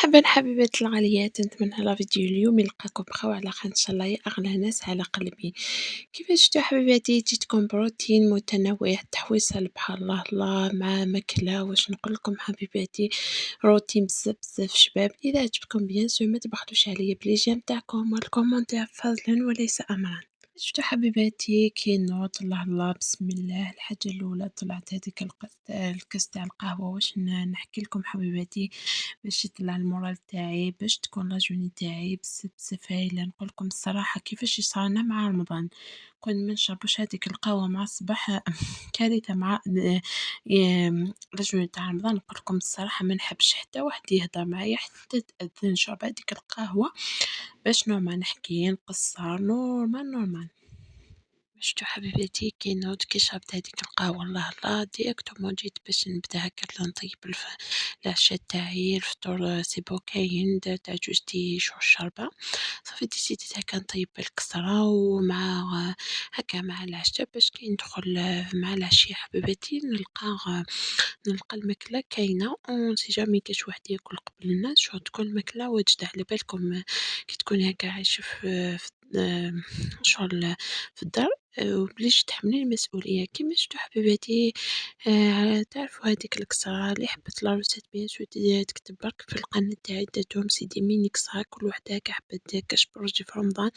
مرحبًا حبيباتي الغاليات، نتمنى لا فيديو اليوم يلقاكم بخير وعلى خير إن شاء الله يا أغلى ناس على قلبي. كيفاش شفتوا حبيباتي جيتكم بروتين متنوع التحويصة لبحر الله الله مع ماكلة واش نقول لكم حبيباتي روتين بزاف بزاف شباب. إذا عجبكم بيان سور ما تبخلوش عليا بلي جيم تاعكم والكومنتير فضلا وليس أمرا. شفتوا حبيباتي كي نوض الله الله بسم الله الحاجة الأولى طلعت هذيك الكاس تاع القهوة واش نحكي لكم حبيباتي باش يطلع المورال تاعي باش تكون لا جورني تاعي بزاف بزاف هايلة. نقول لكم الصراحة كيفاش يصرالنا مع رمضان كون ما نشربوش هذيك القهوة مع الصباح كارثة مع لا جورني تاع رمضان. نقول لكم الصراحة ما نحبش حتى واحد يهضر معايا حتى تأذن نشرب هذيك القهوة باش نورمال نحكي نقصر نورمال. شفتوا حبيباتي كي نوض كي شربت هذيك القهوة الله الله ديريكتومون جيت باش نبدا هكا نطيب العشاء تاعي الفطور سي بون كاين درت جوج شو الشربة صافي ديسيديت هكا نطيب الكسرة ومع هكا مع العشاء باش كي ندخل مع العشية حبيباتي نلقى الماكلة كاينة اون سي جامي كاش واحد ياكل قبل الناس شغل تكون الماكلة واجدة. على بالكم كي تكوني هكا عايشة في شغل في الدار وبليش تحملي المسؤولية كيما شفتوا حبيباتي. تعرفوا هذيك الكسرة اللي حبت لاروسيت بيان سور تكتب برك في القناة تاعي درتهم سيدي ميني كسرة كل وحدة هكا حبت كاش بروجي في رمضان.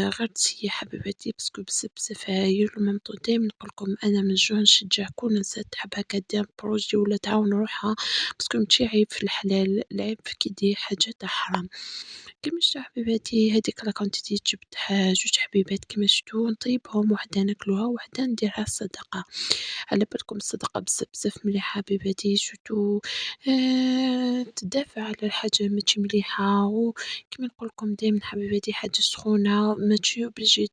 غير تسيي حبيباتي باسكو بزاف بزاف هايل ومامتو دايما نقولكم أنا من الجوع نشجع كل نساء تحب هكا دير بروجي ولا تعاون روحها باسكو ماشي عيب في الحلال العيب في كي دير حاجة تاع حرام. كيما شفتوا حبيباتي هذيك لا كونتيتي جبت جوج حبيبات كيما شفتوا نطيبهم وحدة ناكلوها وحدة نديرها الصدقة. على بالكم الصدقة بزاف بزاف مليحة حبيباتي سورتو تدافع على الحاجة ماشي مليحة وكيما نقولكم دايما حبيباتي حاجة سخونة ماشي اوبليجي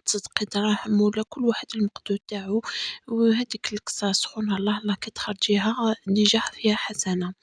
تصدقي دراهم ولا كل واحد المقدور تاعو وهذيك الكسرة سخونة الله الله كي تخرجيها ديجا فيها حسنة.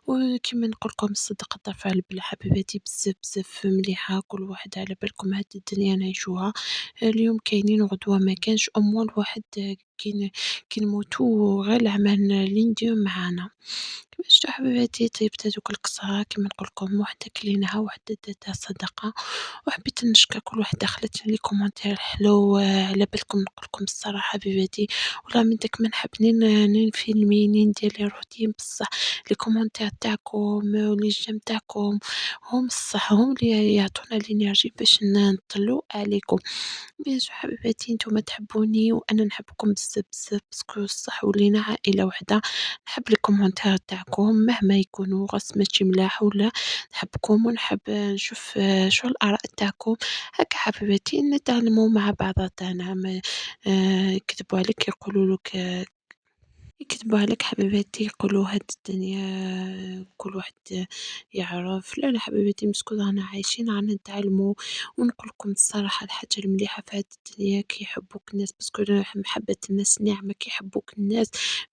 وكيما نقولكم الصدقة ترفع البلا حبيباتي بزاف بزاف مليحة كل واحد على بالكم هاد الدنيا نعيشوها اليوم كاينين وغدوة ما كانش أموال الواحد كي نموتو غير الأعمال اللي نديرو معانا. كيما شفتوا حبيباتي طيبت هادوك الكسرة كيما نقولكم وحدة كليناها وحدة درتها صدقة وحبيت نشكر كل وحدة دخلت لي كومنتير حلو. على بالكم نقولكم الصراحة حبيباتي والله من داك ما نحب نفيلمي ندير لي روتين بصح لي كومنتير تاعكم ولي جيم تاعكم هم الصح هم اللي يعطونا الانرجي باش نطلو عليكم. بيان سور حبيباتي نتوما تحبوني وانا نحبكم بزاف بزاف باسكو صح ولينا عائلة وحدة. نحب لي كومنتير تاعكم مهما يكونوا غاس ماشي ملاح ولا نحبكم ونحب نشوف شو الآراء تاعكم هكا حبيباتي نتعلموا مع بعضاتنا ما يكذبوا عليك يقولوا لك يكذبوا عليك حبيباتي يقولوا هاد الدنيا كل واحد يعرف لا لا حبيباتي مسكون رانا عايشين رانا نتعلموا. ونقول لكم الصراحة الحاجة المليحة في هاد الدنيا كي يحبوك الناس باسكو محبة الناس نعمة كي يحبوك الناس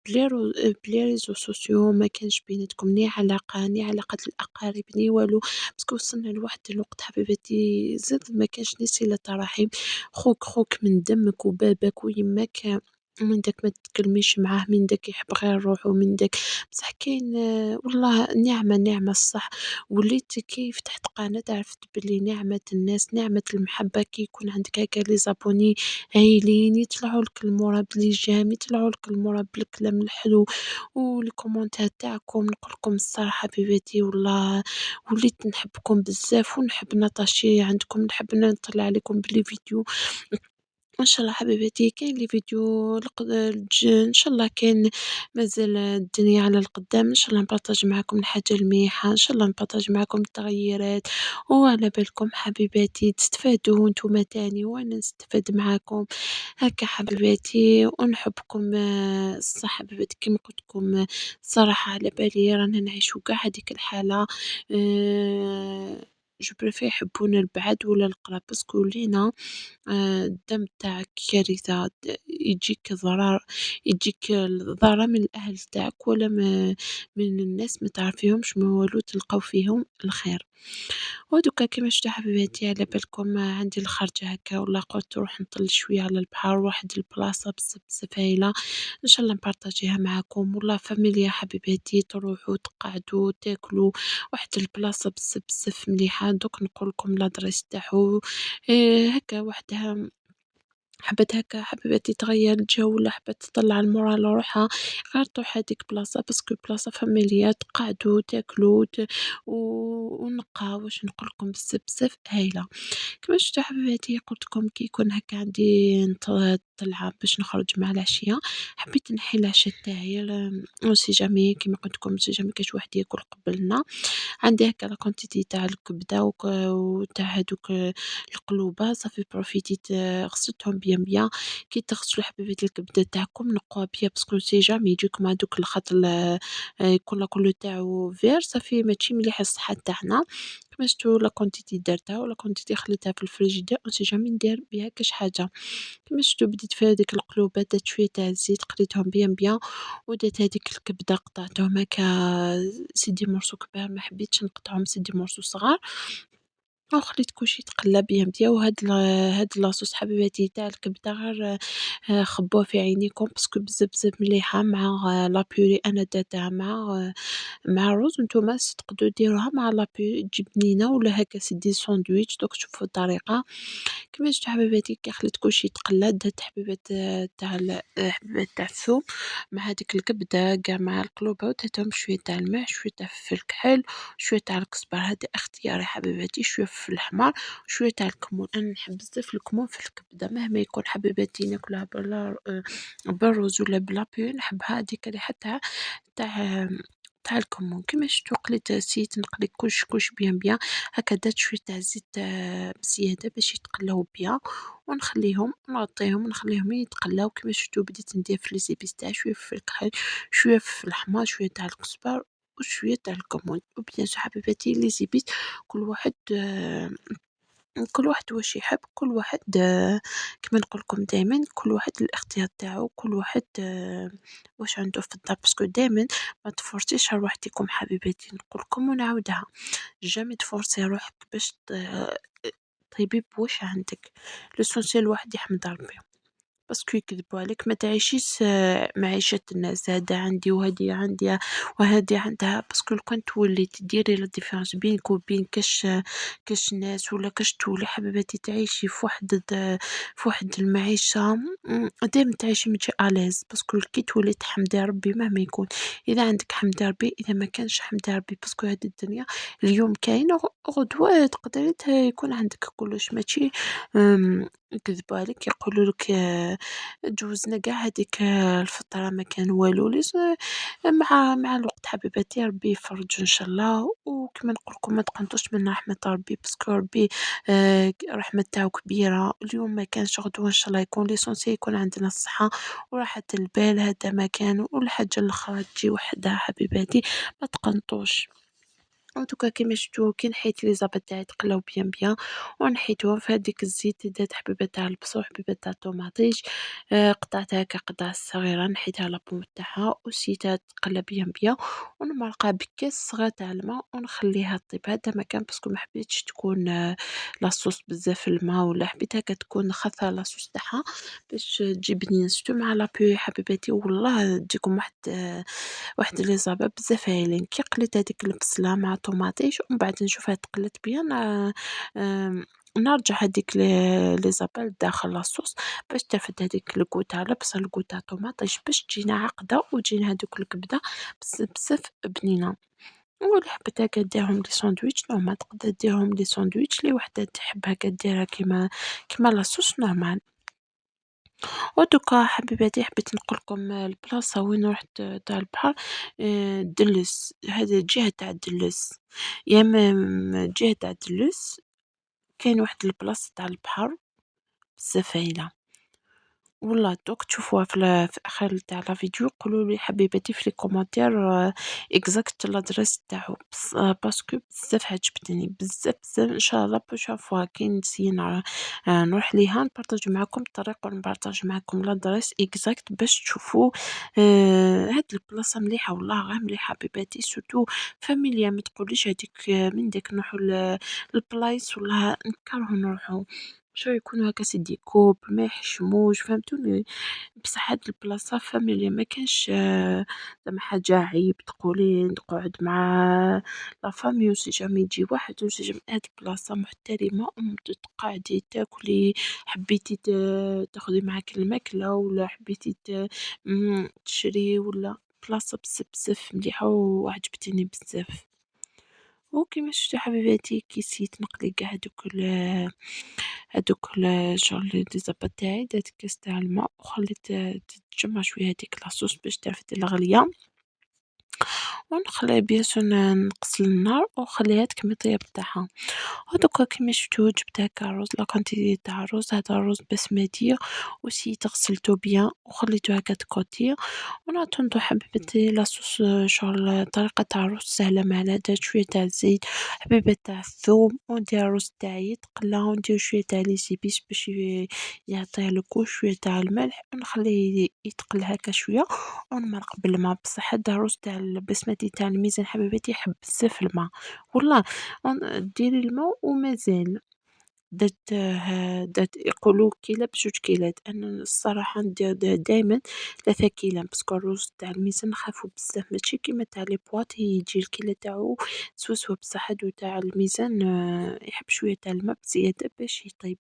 بلي ريزو سوسيو ما كانش بيناتكم ني علاقة ني علاقة الأقارب ني والو باسكو وصلنا لواحد الوقت حبيباتي زاد ما كانش ني صلة رحم. خوك من دمك وباباك ويماك من داك ما تتكلميش معاه من داك يحب غير روحو من داك بصح كاين والله نعمة الصح. وليت كي فتحت قناة عرفت بلي نعمة الناس نعمة المحبة كي يكون عندك هكا لي زابوني هايلين يطلعوا لك المورا بلي جام يطلعوا لك المورا بالكلام الحلو ولي كومونتير تاعكم نقولكم الصراحة حبيباتي والله وليت نحبكم بزاف ونحب نطاشي عندكم نحب نطلع عليكم بلي فيديو إن شاء الله حبيباتي كاين لي فيديو إن شاء الله كاين مازال الدنيا على القدام إن شاء الله نبارطاج معاكم الحاجة المليحة إن شاء الله نبارطاج معاكم التغييرات وعلى بالكم حبيباتي تستفادوا وانتم تاني وأنا نستفاد معاكم هكا حبيباتي ونحبكم الصح حبيباتي كيما قلت لكم الصراحة على بالي رانا نعيشوا كاع هذيك الحالة. جو بريفير يحبون البعد ولا القراب باسكو ولينا الدم تاعك كارثة يجيك ضرر يجيك ضرر من الأهل تاعك ولا من الناس ما تعرفيهمش ما والو تلقاو فيهم الخير. ودوكا كيما شفتوا حبيباتي على بالكم عندي الخرجة هكا والله قلت نروح نطل شوية على البحر واحد البلاصة بزاف بزاف هايلة إن شاء الله نبارطاجيها معاكم والله فاميليا حبيباتي تروحوا تقعدوا تاكلوا واحد البلاصة بزاف بزاف مليحة دوك نقولكم لادريس تاعو هكا وحدها حبيت هكا حبيباتي تغيّر الجو ولا حبات تطلّع المورال لروحها، غير تروح هاديك بلاصة باسكو بلاصة فاميليا تقعدوا تاكلوا و ونقاو واش نقول لكم بزاف بزاف هايلة. كيما شفتوا حبيباتي قلت لكم كي يكون هكا عندي طلعة باش نخرج مع العشية، حبيت نحي العشا تاعي on sait jamais كيما قلت لكم on sait jamais كاش واحد ياكل قبلنا. عندي هكا لا quantité تاع الكبدة وتاع هادوك القلوبة صافي بروفيتيت غسلتهم بيان بيان، كي تغسلوا حبيبات الكبدة تاعكم نقوها بيان باسكو on sait jamais يجيكم هادوك الخط يكون لاكولو تاعو فير صافي ماشي مليح الصحة تاعنا. كيما شفتوا لا quantité درتها و لا quantité خليتها في الفريجيدير on sait jamais ندير بها كاش حاجة. كيما شفتوا بديت في هذيك القلوبة درت شوية تاع الزيت قليتهم بيان بيان ودرت هذيك الكبدة قطعتهم هكا سيدي مرسو كبار ما حبيتش نقطعهم سيدي مرسو صغار. وخليت كلشي يتقلى بيان بيان هاد لاصوص حبيباتي تاع الكبدة غير خبوها في عينيكم باسكو بزاف بزاف مليحة مع لا بوري أنا درتها مع الرز وانتوما تقدروا ديروها مع لا بوري تجي بنينة ولا هكا سدي ساندويتش دوك شوفوا الطريقة. كيما شفتوا حبيباتي كي خليت كلشي يتقلى درت حبيبات تاع حبيبات تاع الثوم مع هاديك الكبدة قاع مع القلوبة ودرتهم شوية تاع الملح شوية تاع فلفل كحل شوية تاع الكزبر هذا اختياري حبيباتي شوية فلفل أحمر وشوية تاع الكمون أنا نحب بزاف الكمون في الكبدة مهما يكون حبيباتي ناكلها بلا بالرز ولا بلا بيو نحبها هذيك الريحة تاع تاع الكمون كيما شفتوا قليت نسيت نقلي كلشي بيان بيان هكا درت شوية تاع الزيت بزيادة باش يتقلاو بيان ونخليهم نغطيهم ونخليهم يتقلاو كيما شفتوا بديت ندير في لي زيبيس تاعي شوية فلفل كحل شوية فلفل أحمر شوية تاع الكزبر وشوية تاع الكمون وبيان سور حبيباتي لي زيبيس كل واحد كل واحد واش يحب كل واحد كيما نقول لكم دايما كل واحد الاختيار تاعو كل واحد واش عنده في الدار باسكو دايما ما تفرطيش على وحدكم حبيباتي نقول لكم ونعاودها جامي تفرطي روحك باش طيبي بواش عندك لسونسيال الواحد يحمد ربي باسكو يكذبوا عليك ما تعيشيش معيشة الناس هذا عندي وهذه عندي وهذه عندها باسكو لو كان تولي تديري لا ديفيرونس بينك وبين كاش ناس ولا كاش تولي حبيبتي تعيشي في واحد المعيشة دايما تعيشي ماشي ألاز باسكو كي تولي تحمدي ربي مهما يكون إذا عندك حمد ربي إذا ما كانش حمد ربي باسكو هذه الدنيا اليوم كاينة غدوة تقدري يكون عندك كلش ماشي يكذبوا عليك يقولوا لك جوزنا قاع هاديك الفترة ما كان والو مع الوقت حبيباتي ربي يفرج إن شاء الله وكما نقول لكم ما تقنطوش من رحمة ربي باسكو ربي رحمة تاعو كبيرة اليوم ما كانش غدوة إن شاء الله يكون ليسونسيال يكون عندنا الصحة وراحة البال هذا ما كان والحاجة الأخرى تجي وحدها حبيباتي ما تقنطوش. دوكا كيما شفتوا كي نحيت لي زابط تاعي تقلاو بيان بيان ونحيتهم في هذيك الزيت درت حبيبه تاع البصل وحبيبه تاع الطوماطيش قطعتها هكا قطع صغيرة نحيتها لابو تاعها وسيتها تقلى بيان بيان ونمرقها بكاس صغير تاع الماء ونخليها طيب هذا مكان باسكو ما حبيتش تكون لاصوص بزاف الماء ولا حبيت هكا تكون خاطره لاصوص تاعها باش تجي بنينه شفتوا مع لابيو حبيباتي والله تجيكم واحد ليزابيط بزاف هايلين كي قليت هذيك البصلة مع طوماطيش ومن بعد نشوفها تقلات بيان نرجع هذيك ليزابيط داخل لاصوص باش تاخد هذيك الكو تاع البصل الكو تاع الطوماطيش باش تجينا عقدة وتجينا هاذوك الكبدة بزاف بزاف بنينة. ولا حبيت هكا ديرهم لي ساندويتش نورمال تقدر ديرهم لي ساندويتش لي وحدة تحب هكا ديرها كيما لاصوص نورمال. ودوكا حبيباتي حبيت نقول لكم البلاصة وين رحت تاع البحر دلس هذا الجهة تاع دلس يا إما الجهة تاع دلس كاين واحد البلاصة تاع البحر بزاف هايلة والله دوك تشوفوها في آخر تاع لا فيديو قولوا لي حبيباتي في لي كومونتير إكزاكت لادريس تاعو باسكو بزاف عجبتني بزاف بزاف إن شاء الله بروشين فوا كي نسيي نروح ليها نبارطاجي معاكم الطريق ونبارطاجي معاكم لادريس إكزاكت باش تشوفوا هاد البلاصة مليحة والله غير مليحة حبيباتي سورتو فاميليا ما تقوليش هاديك من داك نروحوا للبلايص والله نكرهو نروحو. شوية يكونوا هاكا سي دي couple ما يحشموش فهمتوني، بصح هاد البلاصة فاميليا مكانش زعما حاجة عيب تقولي نقعد مع لا فامي و سي جامي يجي واحد و سي جامي هاد البلاصة محترمة تقعدي تاكلي حبيتي تاخدي معاك الماكلة ولا حبيتي تشري ولا بلاصة بزاف بزاف مليحة و عجبتني بزاف. وكيما شفتوا حبيباتي كي نسيت نقلي قاع هادوك شغل لي زاباط تاعي درت كاس تاع الما وخليت تتجمع شوية هاديك لاصوص باش تعرفي الغلية ونخلي بيان سور نقص النار ونخليها تكمل الطياب تاعها. ودوكا كيما شفتو جبت هاكا الروز لا كانتيتي تاع الروز هذا الروز بسمتي وسيت غسلته بيان وخليته هاكا دو كوتي ونعطو حبيبتي لاصوص شغل طريقة تاع الروز سهلة مع درت شوية تاع الزيت حبيبة تاع الثوم وندير الروز تاعي يتقلى وندير شوية تاع لي زيبيس باش يعطيه الكو شوية تاع الملح ونخليه يتقل هاكا شوية ونمرق بالما بصح هدا الروز تاع البسمتي تاع الميزان حبيبتي يحب بزاف الماء والله ديري الماء ومازال درت يقولوا كيلة بجوج كيلات أنا الصراحة ندير دايما 3 كيلان باسكو الروز تاع الميزان نخافو بزاف ماشي كيما تاع لي بواط يجي الكيلة تاعو سوا بصح هادو تاع الميزان يحب شوية تاع الماء بزيادة باش يطيب.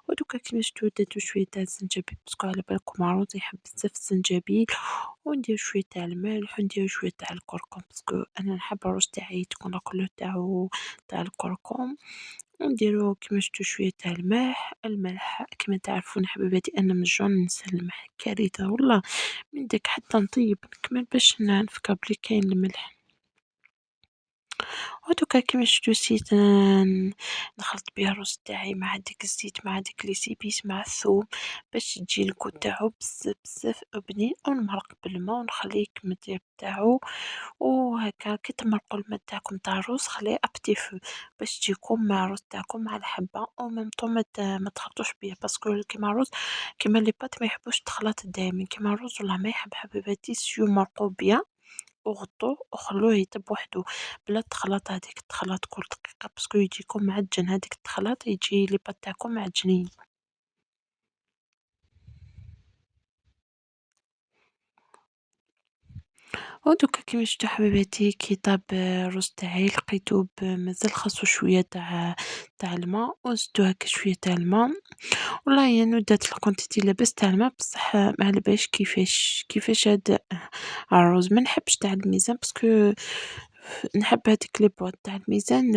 ودوكا كيما شفتو درتو شوية تاع الزنجبيل باسكو على بالكم العروض يحب بزاف الزنجبيل وندير شوية تاع الملح وندير شوية تاع الكركم باسكو أنا نحب الروز تاعي تكون لا كولور تاعو تاع الكركم ونديرو كيما شفتو شوية تاع الملح كيما تعرفون حبيباتي أنا من الجوع ننسى الملح كارثة والله من داك حتى نطيب نكمل باش نفكر بلي كاين الملح. ودوكا كيما شفتو نسيت نخلط بيه الروز تاعي مع ديك الزيت مع ديك لي زيبيس مع الثوم باش تجي الكو تاعو بزاف بزاف بنين ونمرق بالما ونخليه يكمل الطياب تاعو وهكا كي تمرقو الما تاعكم تاع الروز خليه ا بتي فو باش تجيكم مع الروز تاعكم مع الحبة او ميم طون ما تخلطوش بيه باسكو كيما الروز كيما لي بات ما يحبوش تخلط دايما كيما الرز والله ما يحب حبيباتي سيو مرقو بيان وغطوه وخلوه يطيب وحده بلا تخلط هاديك تخلط كل دقيقة باسكو يجيكم معجن هاديك التخلط يجي لي بات تاعكم معجنين. ودوكا كيما شفتو حبيباتي كي طاب الرز تاعي لقيتو مازال خاصو شوية تاع الماء وزدتو هكا شوية تاع الماء والله يا نو درت الكونتيتي لاباس تاع الماء بصح معلباليش كيفاش هاد الرز منحبش تاع الميزان باسكو نحب هاديك لي بواط تاع الميزان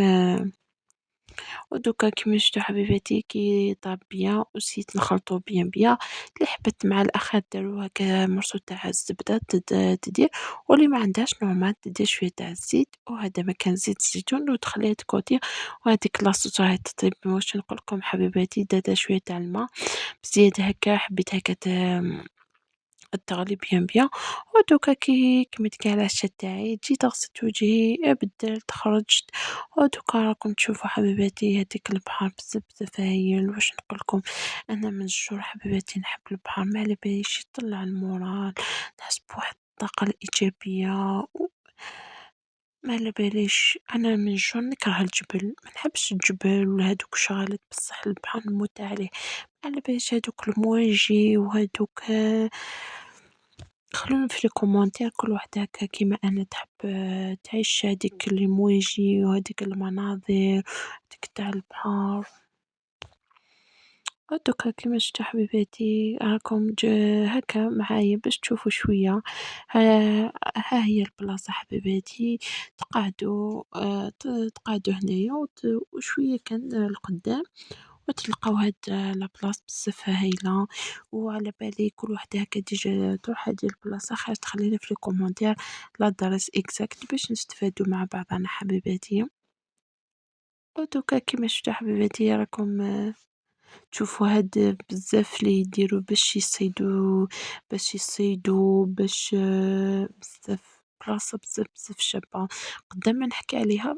ودوكا كيما شفتو حبيباتي كي طاب بيان ونسيت نخلطو بيان اللي حبت مع الآخر دارو هكا مرصو تاع الزبدة تدير واللي ما عندهاش نورمال تدير شوية تاع الزيت وهذا مكان زيت الزيتون وتخليها دكوتي وهاديك لاصوص راهي تطيب واش نقولكم حبيباتي درت شوية تاع الماء بزيادة هكا حبيت هكا تغلي بيان ودوكا كي مت كاع العشا تاعي جيت غسلت وجهي بدلت خرجت ودوكا راكم تشوفوا حبيباتي هذيك البحر بزاف بزاف هايل واش نقولكم انا من الجور حبيباتي نحب البحر ما على باليش يطلع المورال نحس بواحد الطاقة الإيجابية ما على باليش أنا من الجور نكره الجبل ما نحبش الجبل ولا هادوك الشغالات بصح البحر نموت عليه ما على باليش هادوك المواجي وهادوك خلوني في الكومنتير كل وحدة هكا كيما أنا تحب تعيش هاديك المواجي وهاديك المناظر هاديك تاع البحر ودوكا كيما شفتوا حبيباتي راكم هكا معايا باش تشوفوا شوية ها هي البلاصة حبيباتي تقعدوا تقعدوا هنايا وشوية كان القدام وتلقاو هاد لابلاص بزاف هايلة وعلى بالي كل وحدة هكا ديجا تروح هادي البلاصة خير تخلينا في الكومنتير لادريس اكزاكت باش نستفادو مع بعضنا حبيباتي ودوكا كيما شفتوا حبيباتي راكم تشوفوا هاد بزاف اللي يديروا باش يصيدوا باش بزاف بلاصة بزاف بزاف شابة، قدام ما نحكي عليها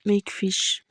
ما يكفيش.